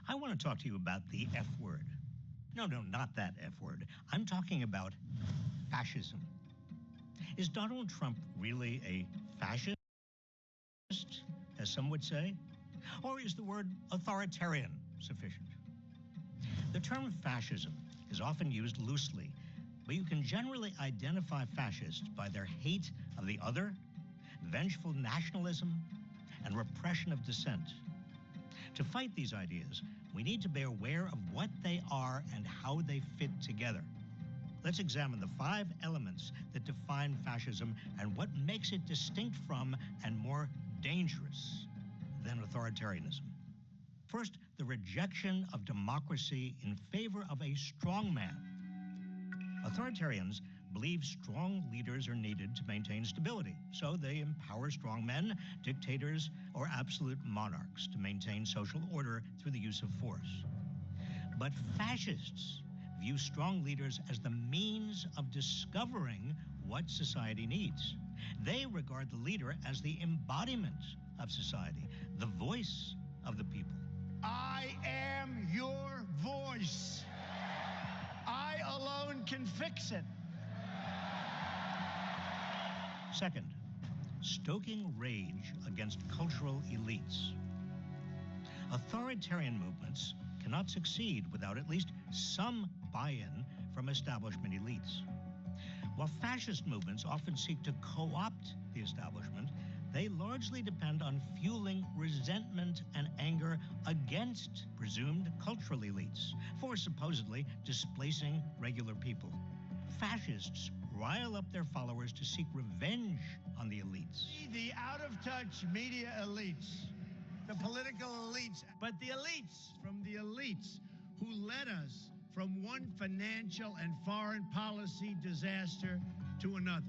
I want to talk to you about the F word. No, not that F word. I'm talking about fascism. Is Donald Trump really a fascist, as some would say? Or is the word authoritarian sufficient? The term fascism is often used loosely, but you can generally identify fascists by their hate of the other, vengeful nationalism, and repression of dissent. To fight these ideas, we need to be aware of what they are and how they fit together. Let's examine the 5 elements that define fascism and what makes it distinct from and more dangerous than authoritarianism. First, the rejection of democracy in favor of a strong man. Authoritarians believe strong leaders are needed to maintain stability, so they empower strong men, dictators, or absolute monarchs to maintain social order through the use of force. But fascists view strong leaders as the means of discovering what society needs. They regard the leader as the embodiment of society, the voice of the people. I am your voice. I alone can fix it. Second, stoking rage against cultural elites. Authoritarian movements cannot succeed without at least some buy-in from establishment elites. While fascist movements often seek to co-opt the establishment, they largely depend on fueling resentment and anger against presumed cultural elites for supposedly displacing regular people. Fascists rile up their followers to seek revenge on the elites. The out-of-touch media elites, the political elites, but the elites from the elites who led us from one financial and foreign policy disaster to another.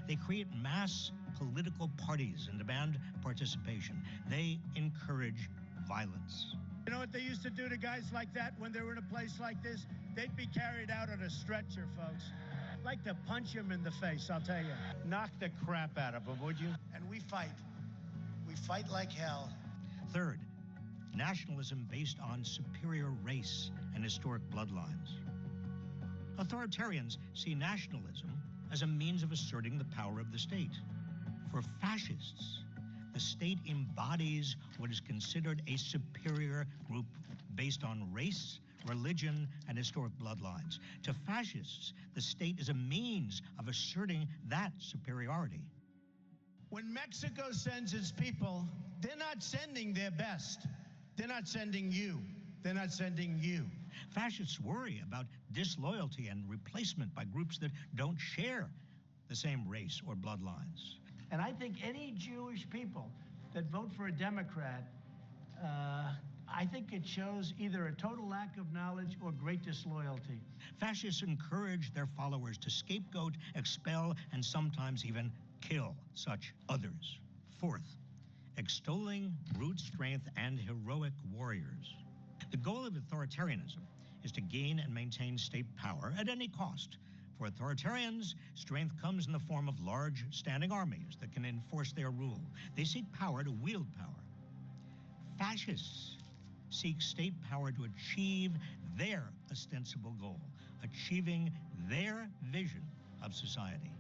They create mass political parties and demand participation. They encourage violence. You know what they used to do to guys like that when they were in a place like this? They'd be carried out on a stretcher, folks. I'd like to punch him in the face, I'll tell you. Knock the crap out of him, would you? And we fight. We fight like hell. Third, nationalism based on superior race and historic bloodlines. Authoritarians see nationalism as a means of asserting the power of the state. For fascists, the state embodies what is considered a superior group based on race, religion, and historic bloodlines. To fascists, the state is a means of asserting that superiority. When Mexico sends its people, they're not sending their best. They're not sending you. They're not sending you. Fascists worry about disloyalty and replacement by groups that don't share the same race or bloodlines. And I think any Jewish people that vote for a Democrat, I think it shows either a total lack of knowledge or great disloyalty. Fascists encourage their followers to scapegoat, expel, and sometimes even kill such others. Fourth, extolling brute strength and heroic warriors. The goal of authoritarianism is to gain and maintain state power at any cost. For authoritarians, strength comes in the form of large standing armies that can enforce their rule. They seek power to wield power. Fascists seek state power to achieve their ostensible goal, achieving their vision of society.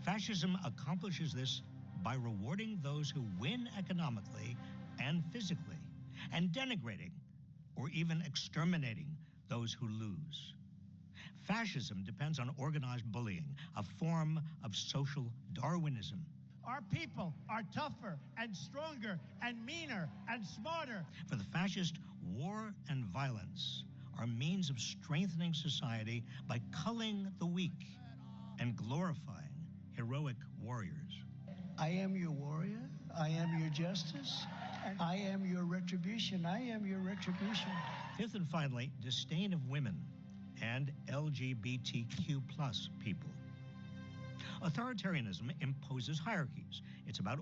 Fascism accomplishes this by rewarding those who win economically and physically, and denigrating or even exterminating those who lose. Fascism depends on organized bullying, a form of social Darwinism. Our people are tougher and stronger and meaner and smarter. For the fascist, war and violence are means of strengthening society by culling the weak and glorifying heroic warriors. I am your warrior. I am your justice. I am your retribution. I am your retribution. Fifth and finally, disdain of women and LGBTQ+ people. Authoritarianism imposes hierarchies. It's about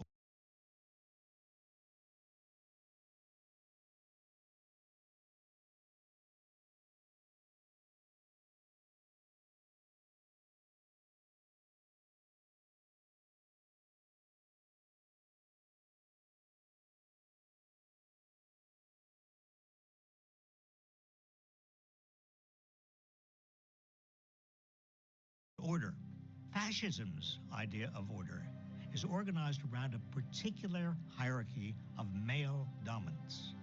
order. Fascism's idea of order is organized around a particular hierarchy of male dominance.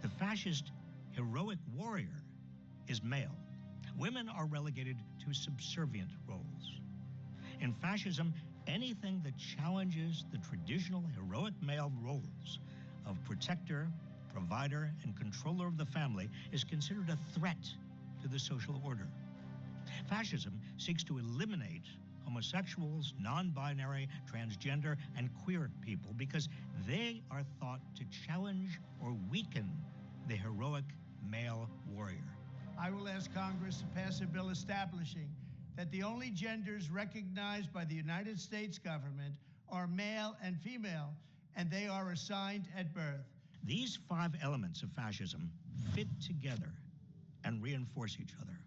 The fascist heroic warrior is male. Women are relegated to subservient roles. In fascism, anything that challenges the traditional heroic male roles of protector, provider, and controller of the family is considered a threat to the social order. Fascism seeks to eliminate homosexuals, non-binary, transgender, and queer people because they are thought to challenge or weaken the heroic male warrior. I will ask Congress to pass a bill establishing that the only genders recognized by the United States government are male and female, and they are assigned at birth. These 5 elements of fascism fit together and reinforce each other.